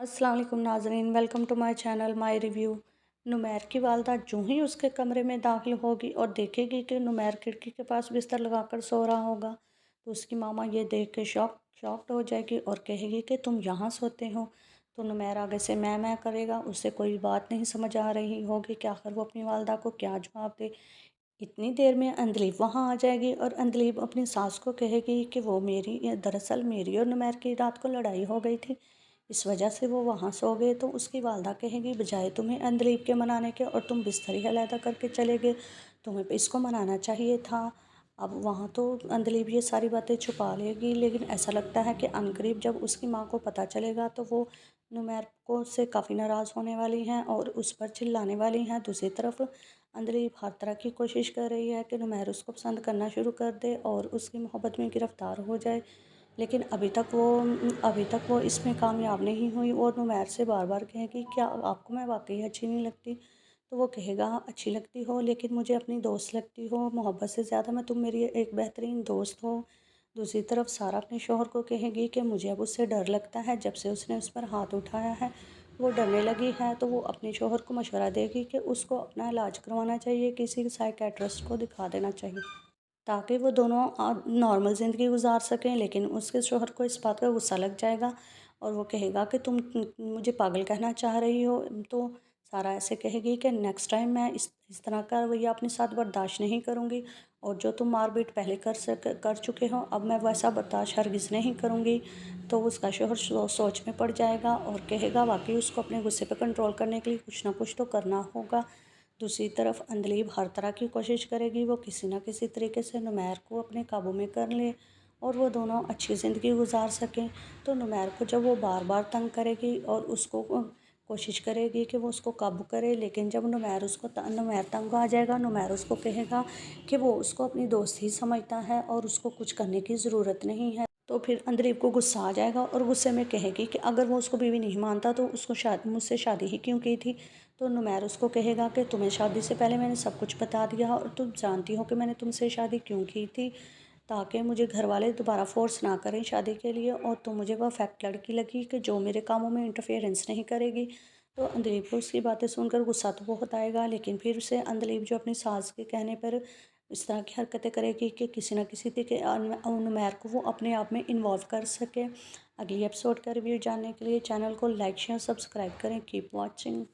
अस्सलाम वालेकुम नाज़रीन, welcome to my channel my review. Numair की वालदा जो ही उसके कमरे में दाखिल होगी और देखेगी कि नुमैर खिड़की के पास बिस्तर लगाकर सो रहा होगा, तो उसकी मामा ये देख के शॉक्ड हो जाएगी और कहेगी कि तुम यहाँ सोते हो। तो नुमैर आगे से मैं करेगा, उसे कोई बात नहीं समझ आ रही होगी कि आखिर वो अपनी वालदा को क्या जवाब दे। इतनी देर में अंदलीब वहाँ आ जाएगी और अंदलीब अपनी सास को कहेगी कि वो दरअसल मेरी और नुमैर की रात को लड़ाई हो गई थी, इस वजह से वो वहाँ सो गए। तो उसकी वालदा कहेगी बजाय तुम्हें अंदलीब के मनाने के और तुम बिस्तर ही अलहदा करके चले गए, तुम्हें इसको मनाना चाहिए था। अब वहाँ तो अंदलीब ये सारी बातें छुपा लेगी, लेकिन ऐसा लगता है कि अनकरीब जब उसकी माँ को पता चलेगा तो वो नुमैर को से काफ़ी नाराज़ होने वाली हैं और उस पर चिल्लाने वाली हैं। दूसरी तरफ अंदलीब हर तरह की कोशिश कर रही है कि नुमैर उसको पसंद करना शुरू कर दे और उसकी मोहब्बत में गिरफ़्तार हो जाए, लेकिन अभी तक वो इसमें कामयाब नहीं हुई और नुमैर से बार बार कहेगी क्या आपको मैं वाकई अच्छी नहीं लगती। तो वो कहेगा अच्छी लगती हो, लेकिन मुझे अपनी दोस्त लगती हो, मोहब्बत से ज़्यादा मैं तुम मेरी एक बेहतरीन दोस्त हो। दूसरी तरफ सारा अपने शौहर को कहेगी कि मुझे अब उससे डर लगता है, जब से उसने उस पर हाथ उठाया है वो डरने लगी है। तो वो अपने शौहर को मशवरा देगी कि उसको अपना इलाज करवाना चाहिए, किसी साइकेट्रिस्ट को दिखा देना चाहिए, ताकि वो दोनों नॉर्मल ज़िंदगी गुजार सकें। लेकिन उसके शौहर को इस बात का गुस्सा लग जाएगा और वो कहेगा कि तुम मुझे पागल कहना चाह रही हो। तो सारा ऐसे कहेगी कि नेक्स्ट टाइम मैं इस तरह का रवैया अपने साथ बर्दाश्त नहीं करूँगी, और जो तुम मारपीट पहले कर चुके हो अब मैं वैसा बर्दाश्त हरगिज़ नहीं करूँगी। तो उसका शौहर सोच में पड़ जाएगा और कहेगा वाकई उसको अपने गुस्से पर कंट्रोल करने के लिए कुछ ना कुछ तो करना होगा। दूसरी तरफ अंदलीब हर तरह की कोशिश करेगी वो किसी न किसी तरीके से नुमैर को अपने काबू में कर ले और वो दोनों अच्छी ज़िंदगी गुजार सकें। तो नुमैर को जब वो बार बार तंग करेगी और उसको कोशिश करेगी कि वो उसको काबू करे, लेकिन जब नुमैर तंग आ जाएगा, नुमैर उसको कहेगा कि वो उसको अपनी दोस्त ही समझता है और उसको कुछ करने की ज़रूरत नहीं है। तो फिर अंदलीब को गुस्सा आ जाएगा और गुस्से में कहेगी कि अगर वो उसको बीवी नहीं मानता तो उसको मुझसे शादी ही क्यों की थी। तो नुमैर उसको कहेगा कि तुम्हें शादी से पहले मैंने सब कुछ बता दिया और तुम जानती हो कि मैंने तुमसे शादी क्यों की थी, ताकि मुझे घर वाले दोबारा फोर्स ना करें शादी के लिए, और तुम मुझे परफेक्ट लड़की लगी कि जो मेरे कामों में इंटरफेरेंस नहीं करेगी। तो अंदलीब को उसकी बातें सुनकर गुस्सा तो बहुत आएगा, लेकिन फिर से अंदलीब जो अपनी सास के कहने पर इस तरह की हरकतें करेगी कि किसी न किसी तरीके नुमैर को वो अपने आप में इन्वॉल्व कर सके। अगली एपिसोड का रिव्यू जानने के लिए चैनल को लाइक शेयर सब्सक्राइब करें। Keep watching.